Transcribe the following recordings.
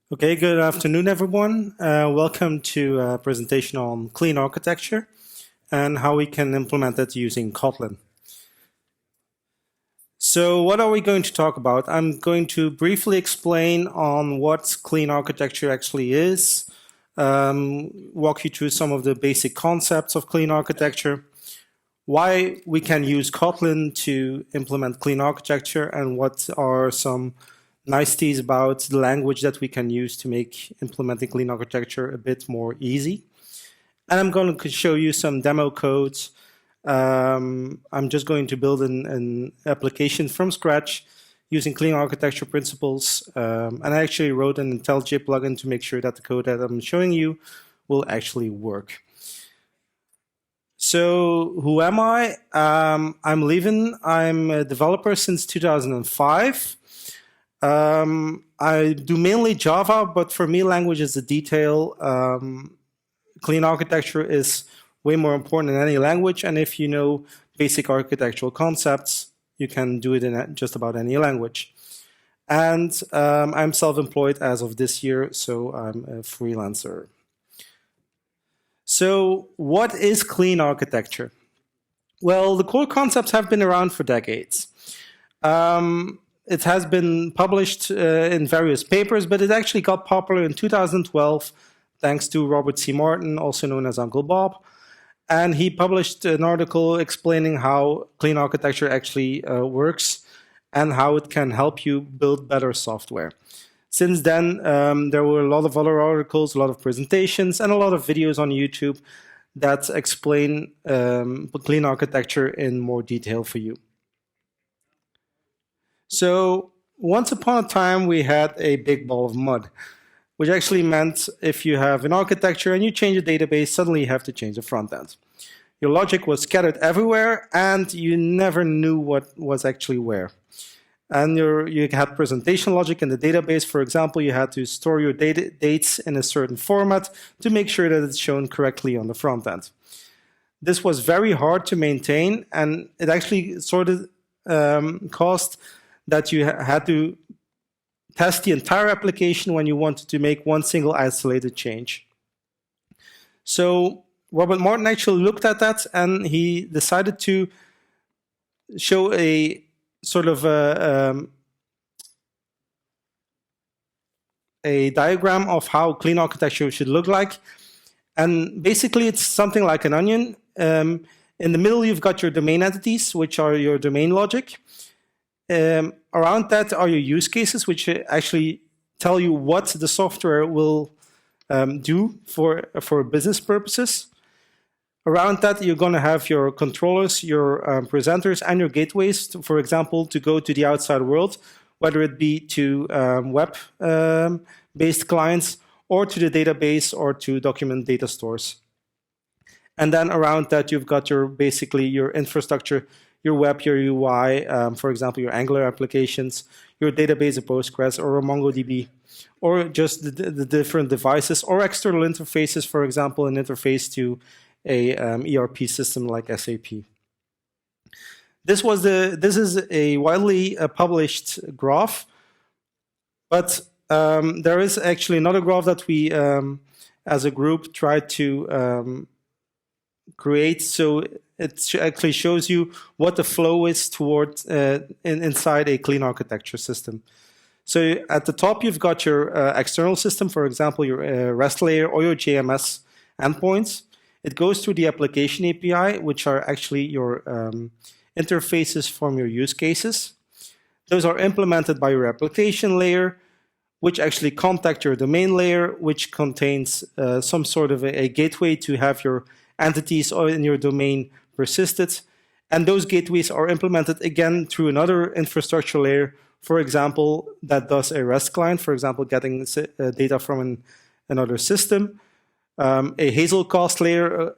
Okay, good afternoon, everyone. Welcome to a presentation on clean architecture and how we can implement it using Kotlin. So what are we going to talk about? I'm going to briefly explain on what clean architecture actually is, walk you through some of the basic concepts of clean architecture, why we can use Kotlin to implement clean architecture, and what are some niceties about the language that we can use to make implementing clean architecture a bit more easy. And I'm going to show you some demo codes. I'm just going to build an application from scratch using clean architecture principles. And I actually wrote an IntelliJ plugin to make sure that the code that I'm showing you will actually work. So who am I? I'm Lieven. I'm a developer since 2005. I do mainly Java, but for me, language is a detail. Clean architecture is way more important than any language, and if you know basic architectural concepts, you can do it in just about any language. And I'm self-employed as of this year, so I'm a freelancer. So what is clean architecture? Well, the core concepts have been around for decades. It has been published in various papers, but it actually got popular in 2012 thanks to Robert C. Martin, also known as Uncle Bob. And he published an article explaining how clean architecture actually works and how it can help you build better software. Since then, there were a lot of other articles, a lot of presentations, and a lot of videos on YouTube that explain clean architecture in more detail for you. So once upon a time, we had a big ball of mud, which actually meant if you have an architecture and you change a database, suddenly you have to change the front end. Your logic was scattered everywhere, and you never knew what was actually where. And you had presentation logic in the database. For example, you had to store your dates in a certain format to make sure that it's shown correctly on the front end. This was very hard to maintain, and it actually sort of caused that you had to test the entire application when you wanted to make one single isolated change. So Robert Martin actually looked at that, and he decided to show a sort of a diagram of how clean architecture should look like. And basically, it's something like an onion. In the middle, you've got your domain entities, which are your domain logic. Around that are your use cases, which actually tell you what the software will do for business purposes. Around that, you're going to have your controllers, your presenters, and your gateways, for example, to go to the outside world, whether it be to web-based clients or to the database or to document data stores. And then around that, you've got basically your infrastructure, your web, your UI, for example, your Angular applications, your database, a Postgres or a MongoDB, or just the different devices or external interfaces, for example, an interface to a ERP system like SAP. This is a widely published graph, but there is actually another graph that we, as a group, tried to create. So it actually shows you what the flow is toward inside a clean architecture system. So at the top, you've got your external system, for example, your REST layer or your JMS endpoints. It goes through the application API, which are actually your interfaces from your use cases. Those are implemented by your application layer, which actually contact your domain layer, which contains some sort of a gateway to have your entities in your domain persisted. And those gateways are implemented again through another infrastructure layer, for example, that does a REST client, for example, getting data from another system, a Hazelcast layer,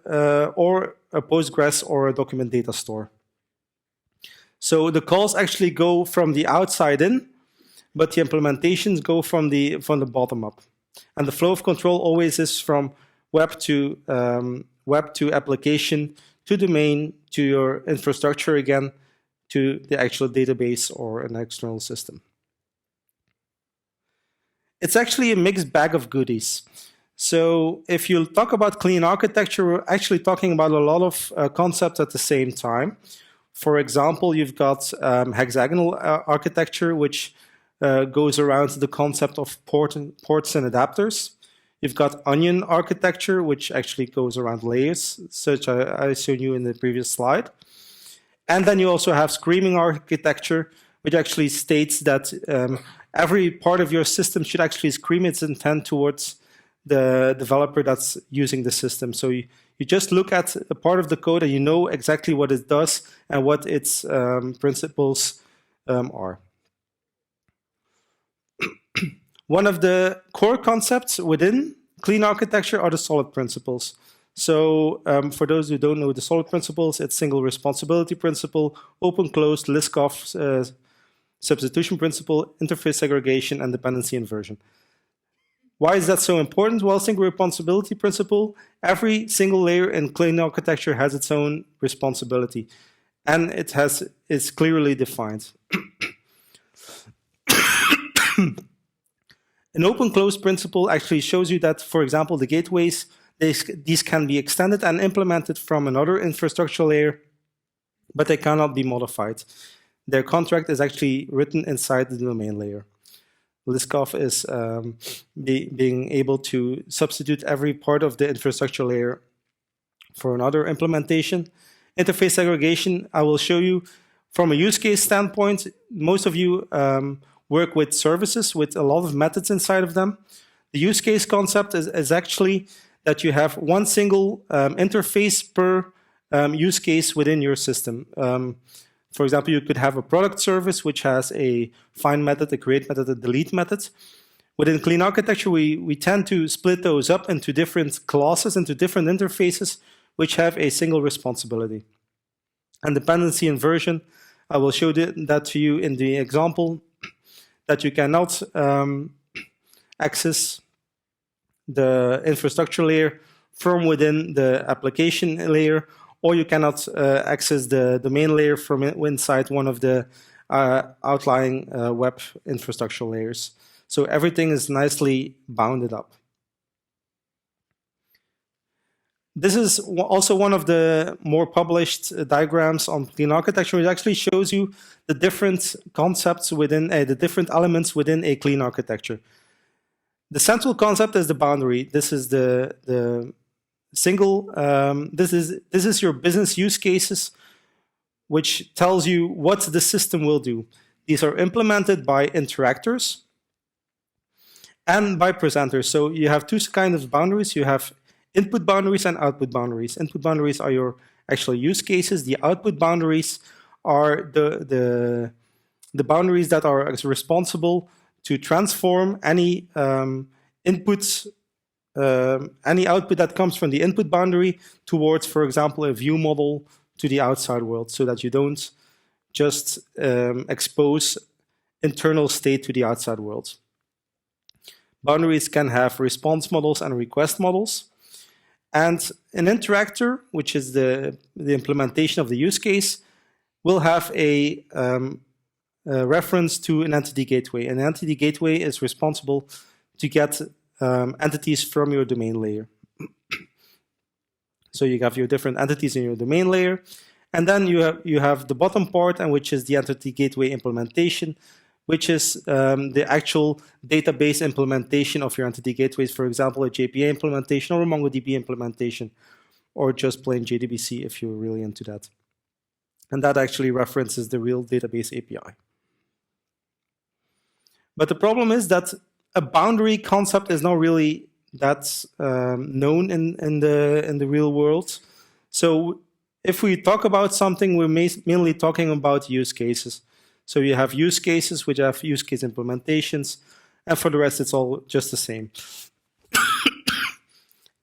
or a Postgres or a document data store. So the calls actually go from the outside in, but the implementations go from the bottom up. And the flow of control always is from web to application, to domain, to your infrastructure again, to the actual database or an external system. it's actually a mixed bag of goodies. So if you talk about clean architecture, we're actually talking about a lot of concepts at the same time. For example, you've got hexagonal architecture, which goes around the concept of ports and adapters. You've got onion architecture, which actually goes around layers, such I showed you in the previous slide. And then you also have screaming architecture, which actually states that every part of your system should actually scream its intent towards the developer that's using the system. So you just look at a part of the code and you know exactly what it does and what its principles are. One of the core concepts within clean architecture are the solid principles. So for those who don't know the solid principles, it's single responsibility principle, open closed, Liskov substitution principle, interface segregation, and dependency inversion. Why is that so important? Well, single responsibility principle, every single layer in clean architecture has its own responsibility, and it's clearly defined. An open-closed principle actually shows you that, for example, the gateways, these can be extended and implemented from another infrastructure layer, but they cannot be modified. Their contract is actually written inside the domain layer. Liskov is being able to substitute every part of the infrastructure layer for another implementation. Interface segregation, I will show you from a use case standpoint. Most of you work with services with a lot of methods inside of them. The use case concept is actually that you have one single interface per use case within your system. For example, you could have a product service which has a find method, a create method, a delete method. Within clean architecture, we tend to split those up into different classes, into different interfaces, which have a single responsibility. And dependency inversion, I will show that to you in the example, that you cannot access the infrastructure layer from within the application layer, or you cannot access the domain layer from inside one of the outlying web infrastructure layers. So everything is nicely bounded up. This is also one of the more published diagrams on clean architecture. It actually shows you the different concepts within the different elements within a clean architecture. The central concept is the boundary. This is the single. This is your business use cases, which tells you what the system will do. These are implemented by interactors and by presenters. So you have two kinds of boundaries. You have input boundaries and output boundaries. Input boundaries are your actual use cases. The output boundaries are the boundaries that are responsible to transform any inputs, any output that comes from the input boundary towards, for example, a view model to the outside world, so that you don't just expose internal state to the outside world. Boundaries can have response models and request models. And an interactor, which is the implementation of the use case, will have a reference to an entity gateway. An entity gateway is responsible to get entities from your domain layer. So you have your different entities in your domain layer, and then you have the bottom part, and which is the entity gateway implementation, which is the actual database implementation of your entity gateways, for example, a JPA implementation or a MongoDB implementation, or just plain JDBC if you're really into that. And that actually references the real database API. But the problem is that a boundary concept is not really that known in the real world. So if we talk about something, we're mainly talking about use cases. So you have use cases which have use case implementations, and for the rest, it's all just the same.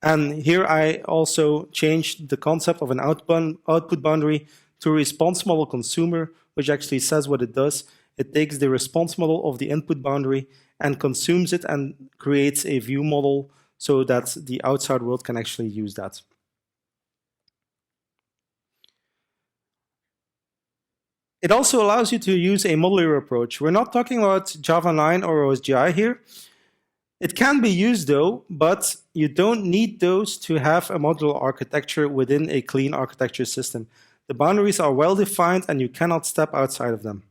And here I also changed the concept of an output boundary to a response model consumer, which actually says what it does. It takes the response model of the input boundary and consumes it and creates a view model so that the outside world can actually use that. It also allows you to use a modular approach. We're not talking about Java 9 or OSGI here. It can be used though, but you don't need those to have a modular architecture within a clean architecture system. The boundaries are well defined and you cannot step outside of them.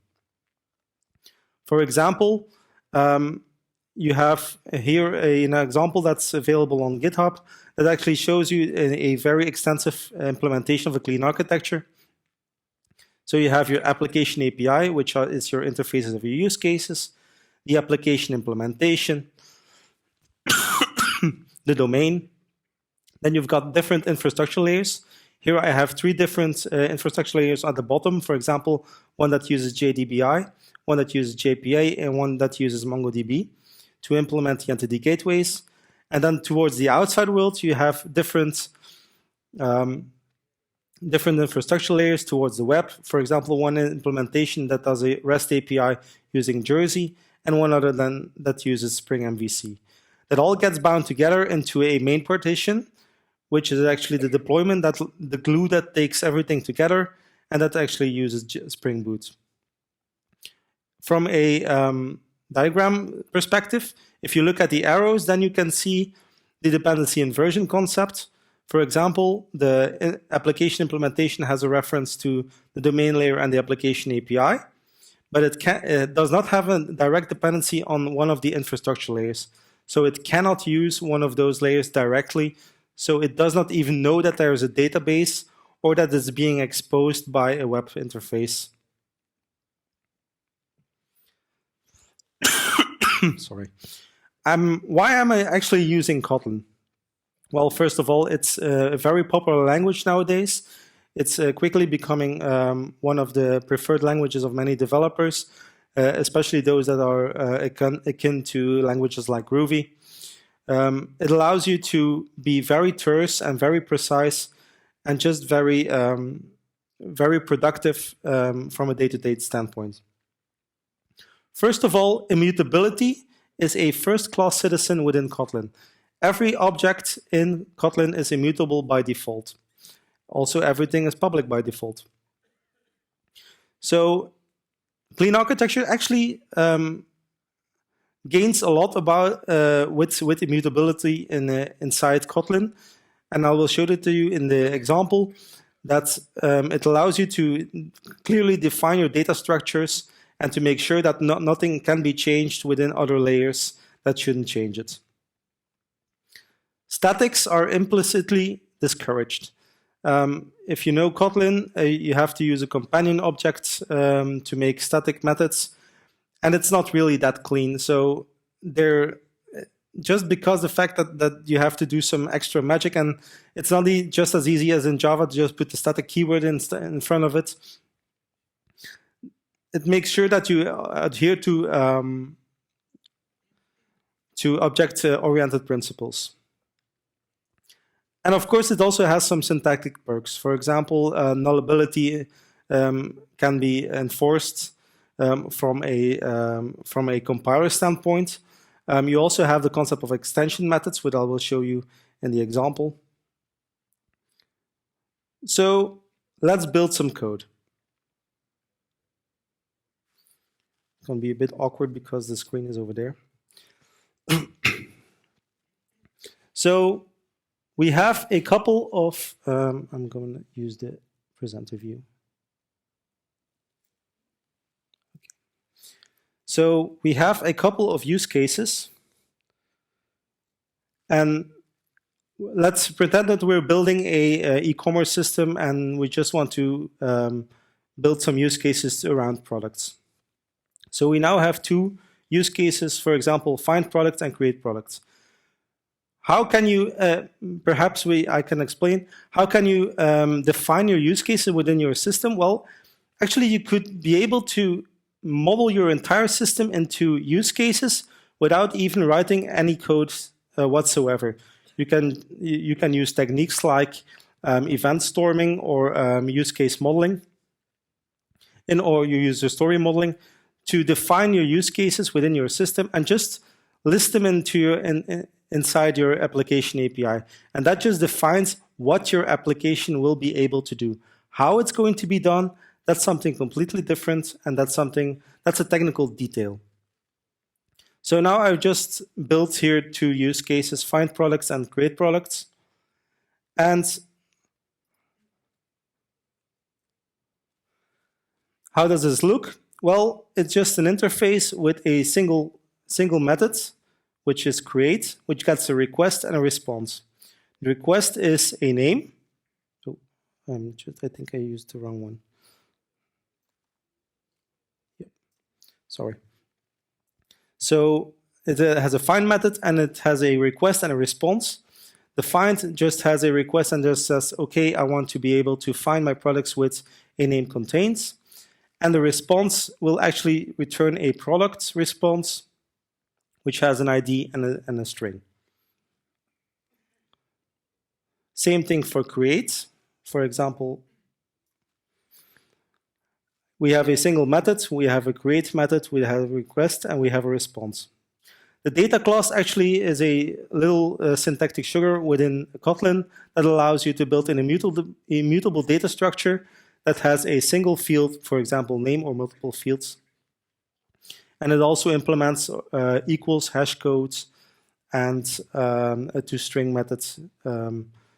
For example, you have here an example that's available on GitHub that actually shows you a very extensive implementation of a clean architecture. So you have your application API, which is your interfaces of your use cases, the application implementation, the domain. Then you've got different infrastructure layers. Here I have 3 different infrastructure layers at the bottom. For example, one that uses JDBI, one that uses JPA, and one that uses MongoDB to implement the entity gateways. And then towards the outside world, you have different infrastructure layers towards the web. For example, one implementation that does a REST API using Jersey, and one other that uses Spring MVC. That all gets bound together into a main partition, which is actually the deployment, the glue that takes everything together, and that actually uses Spring Boot. From a diagram perspective, if you look at the arrows, then you can see the dependency inversion concept. For example, the application implementation has a reference to the domain layer and the application API, but it does not have a direct dependency on one of the infrastructure layers. So it cannot use one of those layers directly. So it does not even know that there is a database or that it's being exposed by a web interface. Sorry. Why am I actually using Kotlin? Well, first of all, it's a very popular language nowadays. It's quickly becoming one of the preferred languages of many developers, especially those that are akin to languages like Groovy. It allows you to be very terse and very precise and just very productive from a day-to-day standpoint. First of all, immutability is a first-class citizen within Kotlin. Every object in Kotlin is immutable by default. Also, everything is public by default. So, clean architecture actually gains a lot about with immutability inside Kotlin, and I will show it to you in the example that it allows you to clearly define your data structures and to make sure that nothing can be changed within other layers that shouldn't change it. Statics are implicitly discouraged. If you know Kotlin, you have to use a companion object to make static methods, and it's not really that clean. So just because the fact that you have to do some extra magic, and it's not just as easy as in Java to just put the static keyword in front of it. It makes sure that you adhere to object-oriented principles. And of course, it also has some syntactic perks. For example, nullability can be enforced from a compiler standpoint. You also have the concept of extension methods, which I will show you in the example. So let's build some code. It's going to be a bit awkward because the screen is over there. So we have a couple of, I'm going to use the presenter view. Okay. So we have a couple of use cases. And let's pretend that we're building a e-commerce system and we just want to build some use cases around products. So we now have 2 use cases, for example, find products and create products. How can you, I can explain, how can you define your use cases within your system? Well, actually you could be able to model your entire system into use cases without even writing any code whatsoever. You can use techniques like event storming or use case modeling, or you use the story modeling to define your use cases within your system and just list them inside your application API. And that just defines what your application will be able to do. How it's going to be done, that's something completely different, and that's a technical detail. So now I've just built here two use cases, find products and create products. And how does this look? Well, it's just an interface with a single method, which is create, which gets a request and a response. The request is a name. Oh, I think I used the wrong one. Yeah. Sorry. So it has a find method and it has a request and a response. The find just has a request and just says, okay, I want to be able to find my products with a name contains. And the response will actually return a product response, which has an ID and a string. Same thing for create. For example, we have a single method, we have a create method, we have a request, and we have a response. The data class actually is a little syntactic sugar within Kotlin that allows you to build an immutable data structure that has a single field, for example, name or multiple fields. And it also implements equals, hash codes, and toString methods.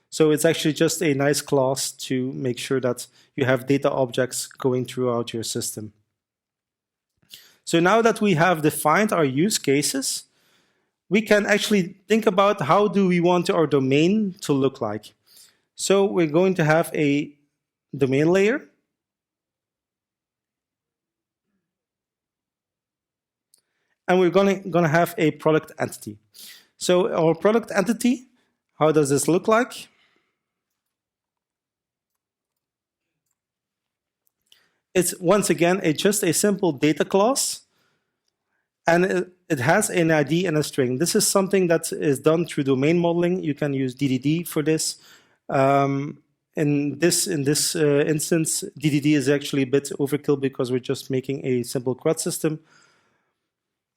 So it's actually just a nice class to make sure that you have data objects going throughout your system. So now that we have defined our use cases, we can actually think about how do we want our domain to look like. So we're going to have a domain layer. And we're going to have a product entity. So our product entity, how does this look like? It's once again just a simple data class, and it has an ID and a string. This is something that is done through domain modeling. You can use DDD for this. In this instance, DDD is actually a bit overkill because we're just making a simple CRUD system.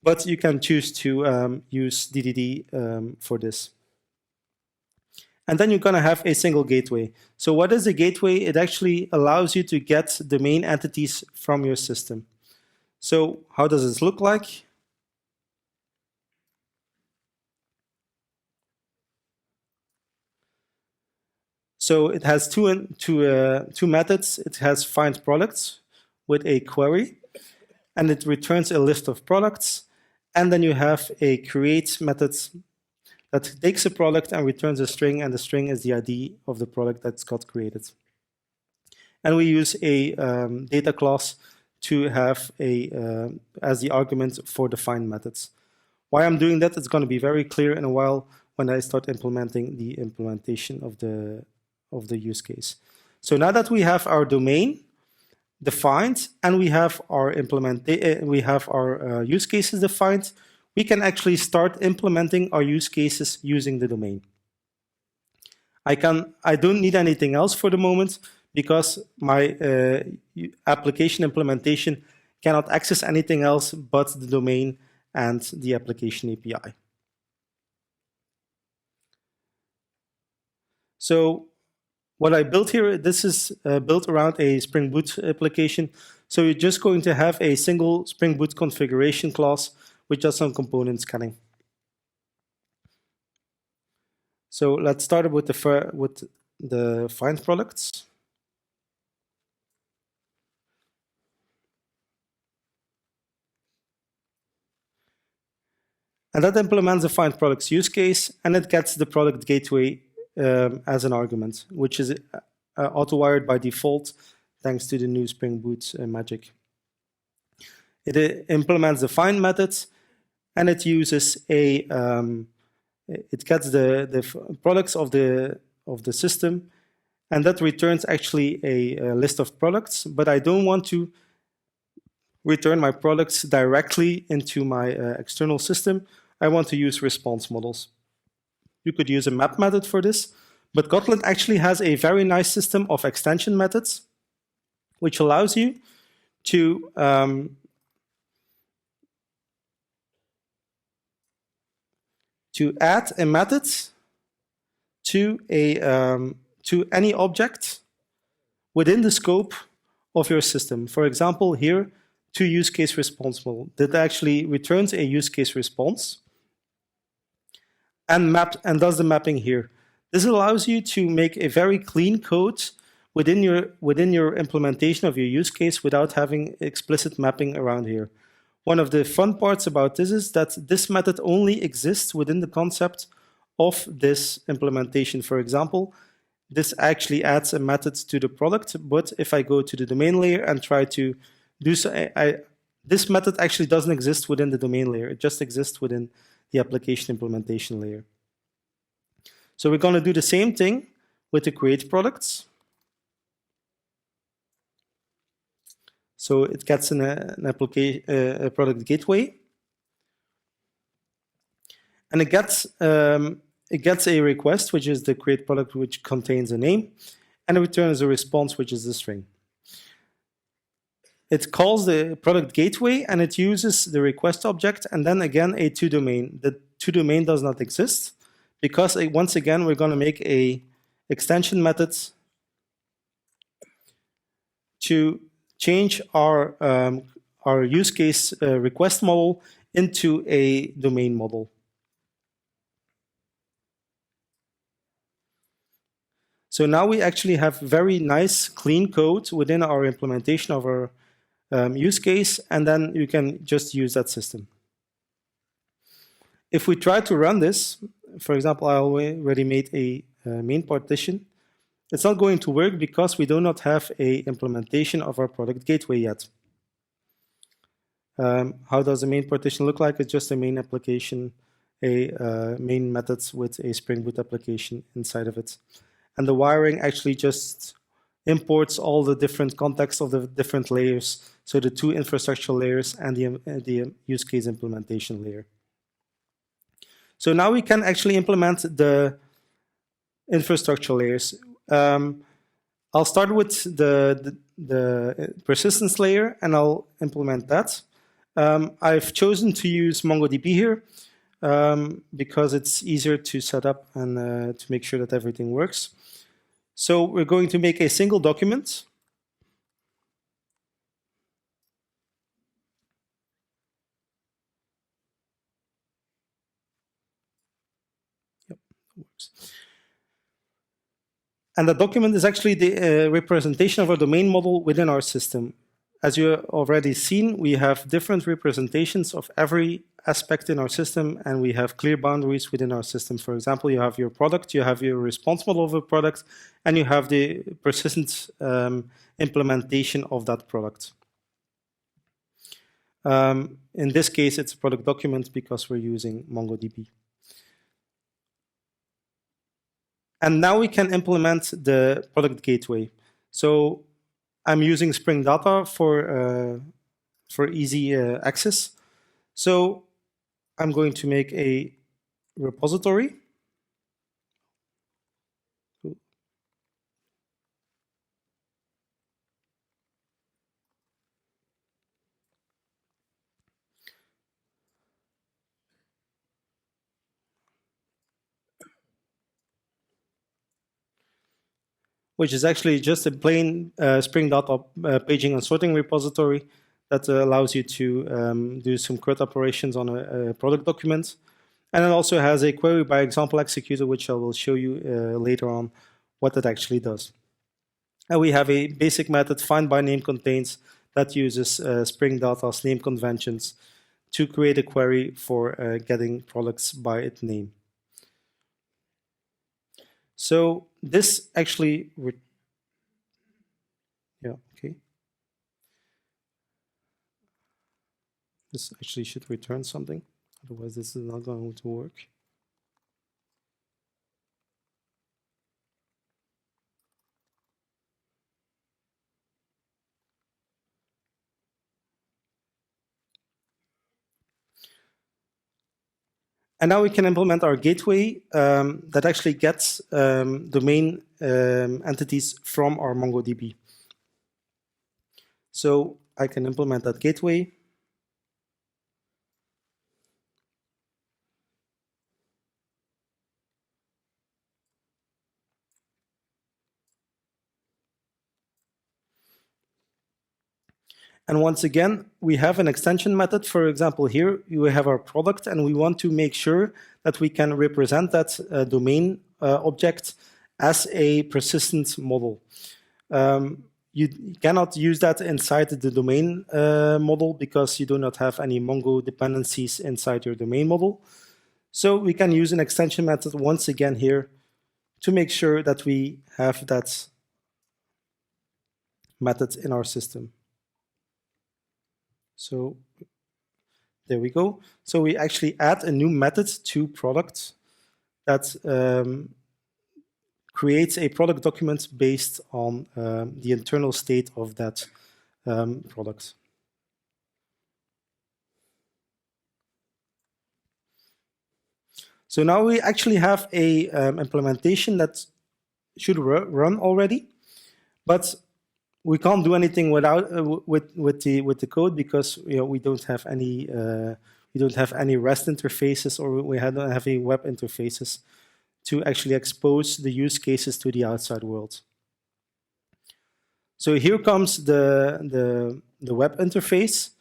But you can choose to use DDD for this. And then you're going to have a single gateway. So what is a gateway? It actually allows you to get domain entities from your system. So how does this look like? So it has two methods. It has find products with a query, and it returns a list of products. And then you have a create method that takes a product and returns a string, and the string is the ID of the product that's got created. And we use a data class to have as the argument for the find methods. Why I'm doing that, it's going to be very clear in a while when I start implementing the implementation of the use case. So now that we have our domain defined and we have our use cases defined, we can actually start implementing our use cases using the domain. I don't need anything else for the moment because my application implementation cannot access anything else but the domain and the application API. So what I built here, this is built around a Spring Boot application. So you're just going to have a single Spring Boot configuration class with just some component scanning. So let's start with the find products. And that implements the find products use case, and it gets the product gateway as an argument, which is auto-wired by default thanks to the new Spring Boot magic. It implements the find methods, and it uses it gets the products of the system, and that returns actually a list of products. But I don't want to return my products directly into my external system. I want to use response models. You could use a map method for this, but Kotlin actually has a very nice system of extension methods, which allows you to add a method to any object within the scope of your system. For example, here, to use case response model that actually returns a use case response and does the mapping here. This allows you to make a very clean code within your implementation of your use case without having explicit mapping around here. One of the fun parts about this is that this method only exists within the concept of this implementation. For example, this actually adds a method to the product, but if I go to the domain layer and try to do so, this method actually doesn't exist within the domain layer. It just exists within the application implementation layer. So we're going to do the same thing with the create products. So it gets an application, a product gateway, and it gets a request, which is the create product, which contains a name, and it returns a response, which is the string. It calls the product gateway, and it uses the request object, and then again a toDomain. The toDomain does not exist because once again we're going to make a extension method to change our use case request model into a domain model. So now we actually have very nice, clean code within our implementation of our use case, and then you can just use that system. If we try to run this, for example, I already made a main partition. It's not going to work because we do not have a implementation of our product gateway yet. How does the main partition look like? It's just a main application, a main methods with a Spring Boot application inside of it. And the wiring actually just imports all the different contexts of the different layers, so the two infrastructure layers and the use case implementation layer. So now we can actually implement the infrastructure layers. I'll start with the persistence layer, and I'll implement that. I've chosen to use MongoDB here because it's easier to set up and to make sure that everything works. So we're going to make a single document. Yep, that works. And the document is actually the representation of our domain model within our system. As you already seen, we have different representations of every aspect in our system, and we have clear boundaries within our system. For example, you have your product, you have your response model of a product, and you have the persistent implementation of that product. In this case, it's a product document because we're using MongoDB. And now we can implement the product gateway. So I'm using Spring Data for easy access. So I'm going to make a repository. Which is actually just a plain Spring Data paging and sorting repository that allows you to do some CRUD operations on a product document. And it also has a query by example executor, which I will show you later on what that actually does. And we have a basic method, find by name contains, that uses Spring Data's name conventions to create a query for getting products by its name. So this actually, this actually should return something. Otherwise, this is not going to work. And now we can implement our gateway that actually gets domain entities from our MongoDB. So I can implement that gateway. And once again, we have an extension method. For example, here we have our product, and we want to make sure that we can represent that domain object as a persistent model. You cannot use that inside the domain model because you do not have any Mongo dependencies inside your domain model. So we can use an extension method once again here to make sure that we have that method in our system. So there we go. So we actually add a new method to product that creates a product document based on the internal state of that product. So now we actually have a implementation that should run already, but we can't do anything without with the code because we don't have any REST interfaces, or we don't have any web interfaces to actually expose the use cases to the outside world. So here comes the web interface.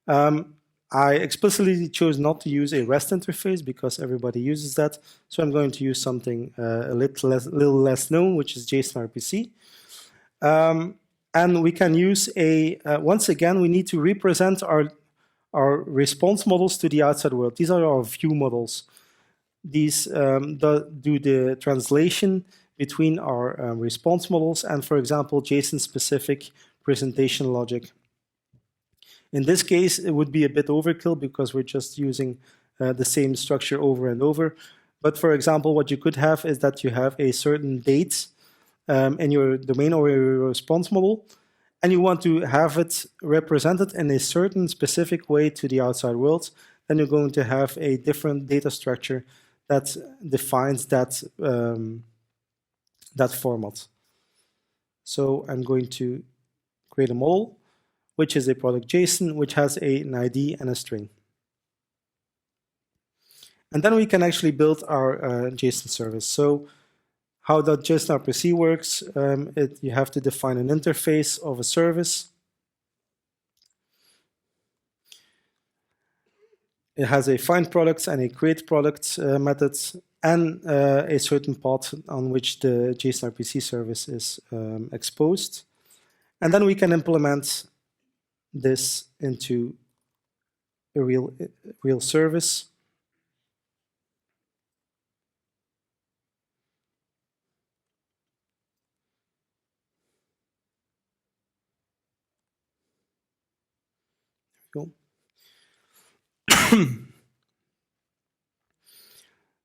I explicitly chose not to use a REST interface because everybody uses that. So I'm going to use something a little less known, which is JSON RPC. And we can use once again, we need to represent our response models to the outside world. These are our view models. These do the translation between our response models and, for example, JSON-specific presentation logic. In this case, it would be a bit overkill because we're just using the same structure over and over. But for example, what you could have is that you have a certain date in your domain or your response model, and you want to have it represented in a certain specific way to the outside world. Then you're going to have a different data structure that defines that, that format. So I'm going to create a model, which is a product JSON, which has an ID and a string. And then we can actually build our JSON service. So how that JSON RPC works, you have to define an interface of a service. It has a find products and a create products methods, and a certain path on which the JSON RPC service is exposed. And then we can implement this into a real service. There we go.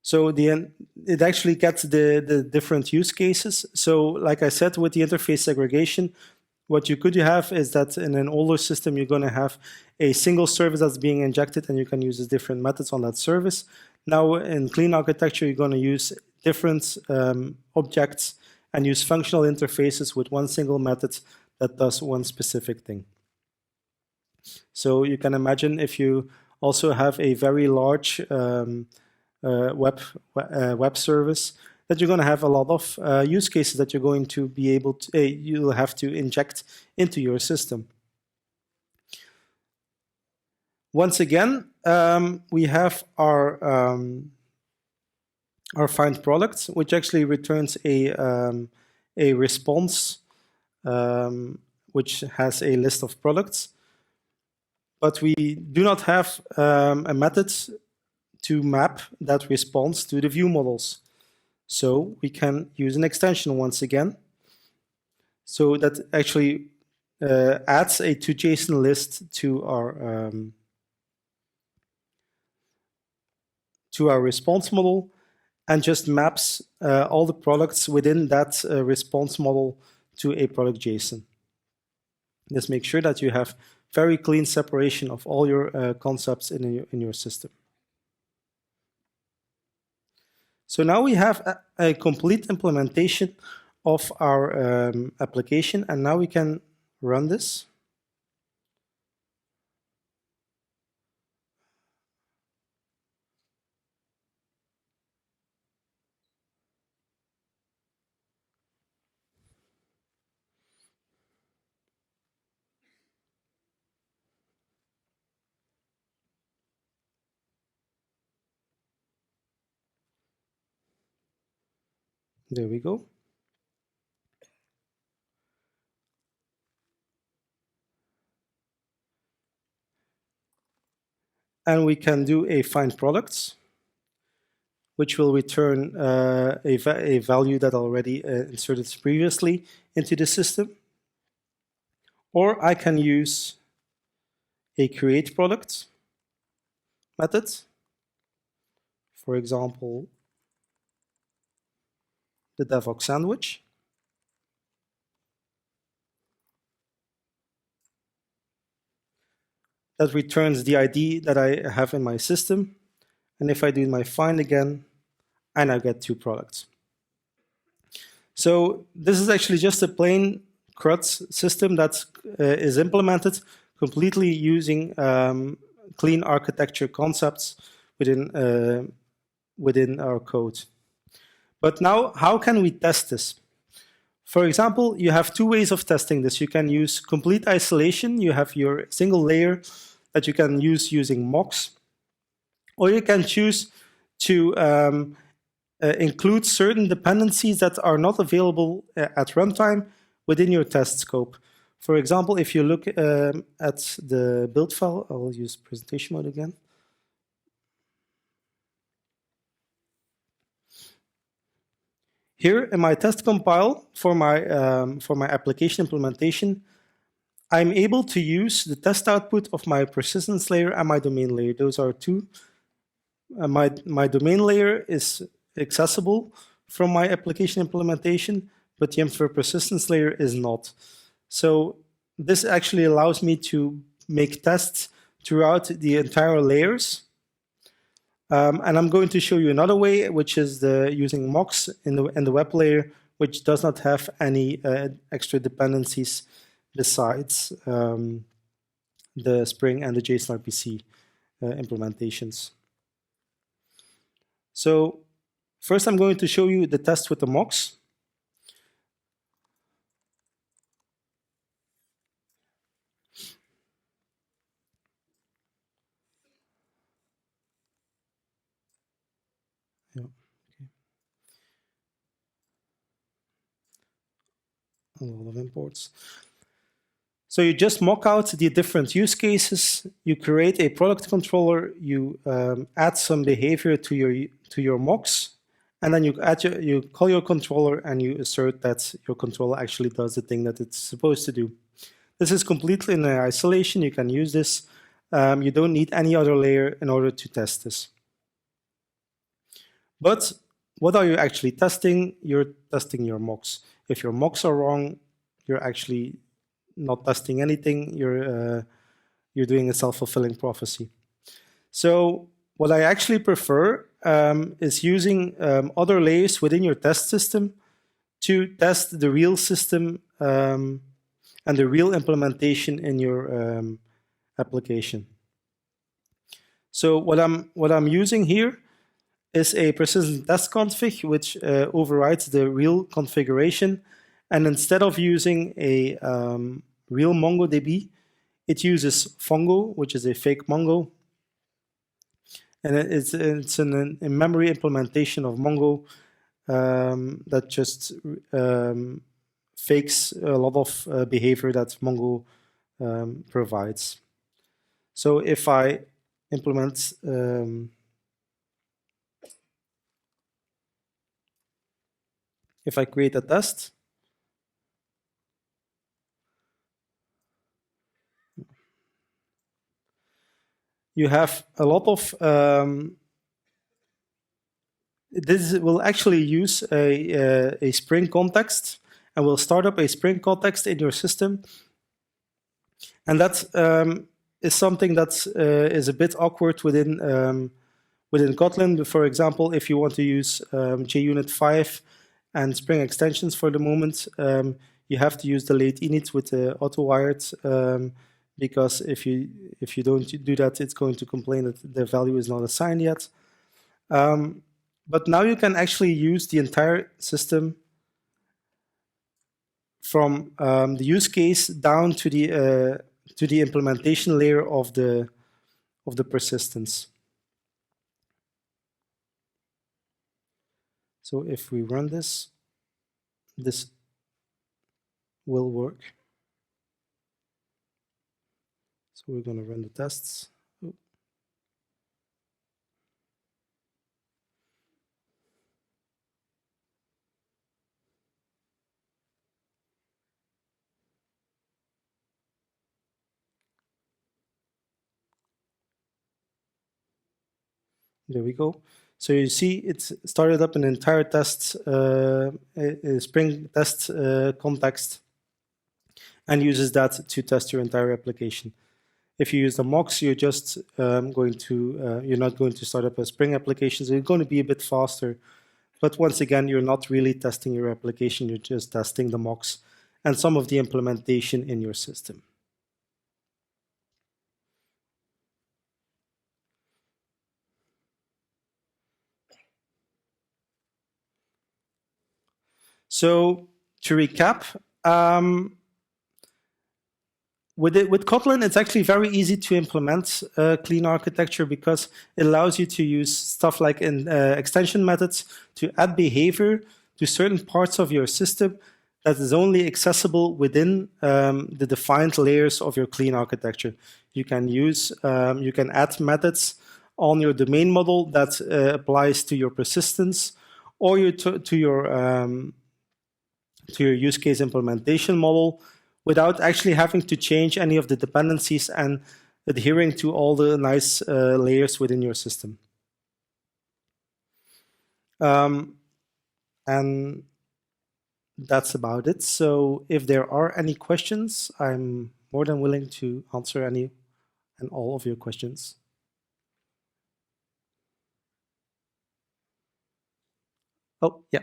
So it actually gets the different use cases. So like I said, with the interface segregation, what you could have is that in an older system, you're going to have a single service that's being injected, and you can use different methods on that service. Now, in clean architecture, you're going to use different objects and use functional interfaces with one single method that does one specific thing. So you can imagine if you also have a very large web service, that you're going to have a lot of use cases that you're going to be able to, you'll have to inject into your system. Once again, we have our find products, which actually returns a response, which has a list of products. But we do not have a method to map that response to the view models. So we can use an extension once again. So that actually adds a toJSON list to our response model, and just maps all the products within that response model to a product JSON. Just make sure that you have very clean separation of all your concepts in your system. So now we have a complete implementation of our application, and now we can run this. There we go. And we can do a find products, which will return a value that already inserted previously into the system. Or I can use a create product method. For example, the Devoxx sandwich. That returns the ID that I have in my system. And if I do my find again, I now get 2 products. So this is actually just a plain CRUD system that is implemented completely using clean architecture concepts within our code. But now, how can we test this? For example, you have 2 ways of testing this. You can use complete isolation. You have your single layer that you can use using mocks. Or you can choose to include certain dependencies that are not available at runtime within your test scope. For example, if you look at the build file, I'll use presentation mode again. Here in my test compile for my application implementation, I'm able to use the test output of my persistence layer and my domain layer. Those are 2. My domain layer is accessible from my application implementation, but the infer persistence layer is not. So this actually allows me to make tests throughout the entire layers. And I'm going to show you another way, which is using mocks in the web layer, which does not have any extra dependencies besides the Spring and the JSON RPC implementations. So first, I'm going to show you the test with the mocks. Yeah. Okay. A lot of imports. So you just mock out the different use cases. You create a product controller. You add some behavior to your mocks, and then you call your controller and you assert that your controller actually does the thing that it's supposed to do. This is completely in isolation. You can use this. You don't need any other layer in order to test this. But what are you actually testing? You're testing your mocks. If your mocks are wrong, you're actually not testing anything. You're doing a self-fulfilling prophecy. So what I actually prefer is using other layers within your test system to test the real system and the real implementation in your application. So what I'm using here is a persistent test config, which overrides the real configuration. And instead of using a real MongoDB, it uses Fongo, which is a fake Mongo. And it's a memory implementation of Mongo that just fakes a lot of behavior that Mongo provides. So if I implement if I create a test, you have a lot of this will actually use a Spring context and will start up a Spring context in your system. And that is something that is a bit awkward within Kotlin. For example, if you want to use JUnit 5 and Spring extensions for the moment, you have to use the late init with the auto-wired, because if you don't do that, it's going to complain that the value is not assigned yet. But now you can actually use the entire system from the use case down to the implementation layer of the persistence. So if we run this, this will work. So we're going to run the tests. There we go. So you see it's started up an entire test, a Spring test context, and uses that to test your entire application. If you use the mocks, you're just you're not going to start up a Spring application, so you're going to be a bit faster. But once again, you're not really testing your application, you're just testing the mocks and some of the implementation in your system. So to recap, with Kotlin, it's actually very easy to implement clean architecture because it allows you to use stuff like extension methods to add behavior to certain parts of your system that is only accessible within the defined layers of your clean architecture. You can add methods on your domain model that applies to your persistence or to your use case implementation model without actually having to change any of the dependencies and adhering to all the nice layers within your system. And that's about it. So if there are any questions, I'm more than willing to answer any and all of your questions. Oh, yeah.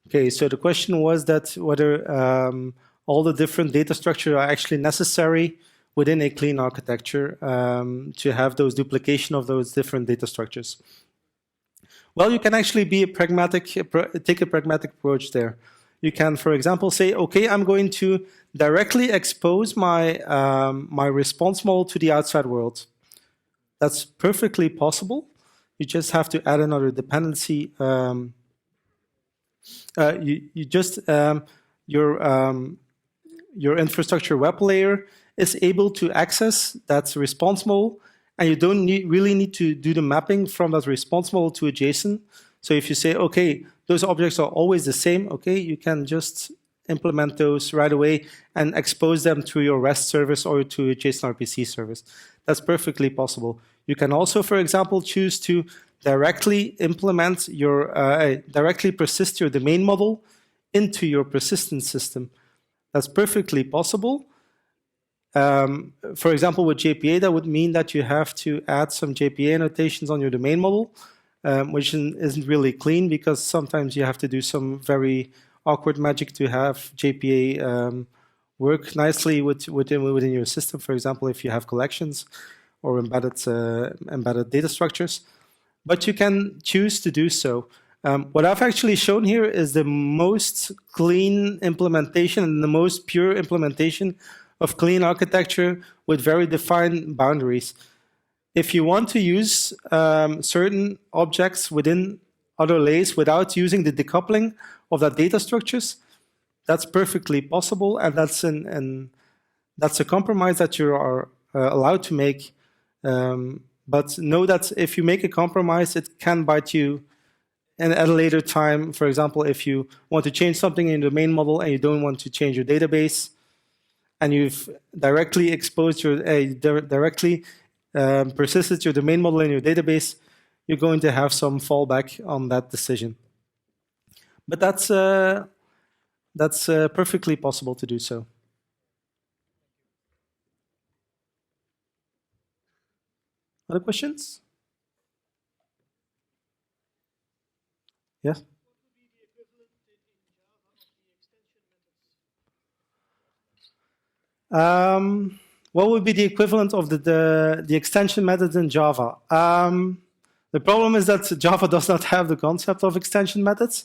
Okay, so the question was that whether all the different data structures are actually necessary within a clean architecture to have those duplication of those different data structures. Well, you can actually be take a pragmatic approach there. You can, for example, say, okay, I'm going to directly expose my my response model to the outside world. That's perfectly possible. You just have to add another dependency. Your infrastructure web layer is able to access that response model, and you don't really need to do the mapping from that response model to a JSON. So if you say, okay, those objects are always the same, okay, you can just implement those right away and expose them to your REST service or to a JSON RPC service. That's perfectly possible. You can also, for example, choose to directly implement your, directly persist your domain model into your persistence system. That's perfectly possible. For example, with JPA, that would mean that you have to add some JPA annotations on your domain model, which isn't really clean because sometimes you have to do some very awkward magic to have JPA work nicely within your system. For example, if you have collections or embedded data structures. But you can choose to do so. What I've actually shown here is the most clean implementation and the most pure implementation of clean architecture with very defined boundaries. If you want to use certain objects within other layers without using the decoupling of that data structures, that's perfectly possible, and that's a compromise that you are allowed to make. But know that if you make a compromise, it can bite you at a later time. For example, if you want to change something in the domain model and you don't want to change your database, and you've directly exposed your persisted your domain model in your database, you're going to have some fallback on that decision. But that's perfectly possible to do so. Other questions? Yes? What would be the equivalent of the extension methods in Java? The problem is that Java does not have the concept of extension methods.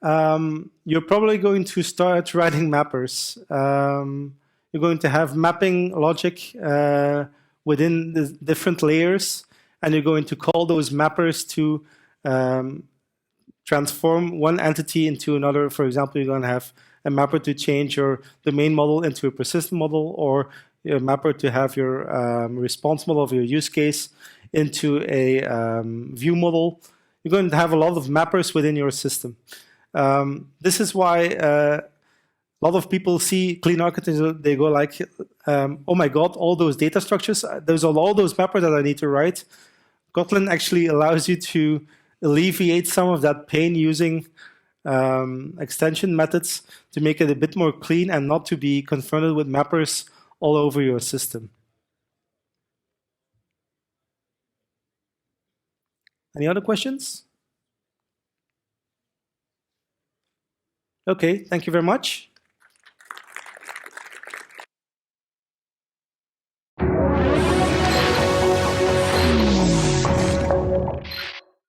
You're probably going to start writing mappers. You're going to have mapping logic within the different layers, and you're going to call those mappers to transform one entity into another. For example, you're going to have a mapper to change your domain model into a persistent model, or a mapper to have your response model of your use case into a view model. You're going to have a lot of mappers within your system. This is why a lot of people see clean architecture, they go like, oh my God, all those data structures, there's all those mappers that I need to write. Kotlin actually allows you to alleviate some of that pain using extension methods to make it a bit more clean and not to be confronted with mappers all over your system. Any other questions? Okay, thank you very much.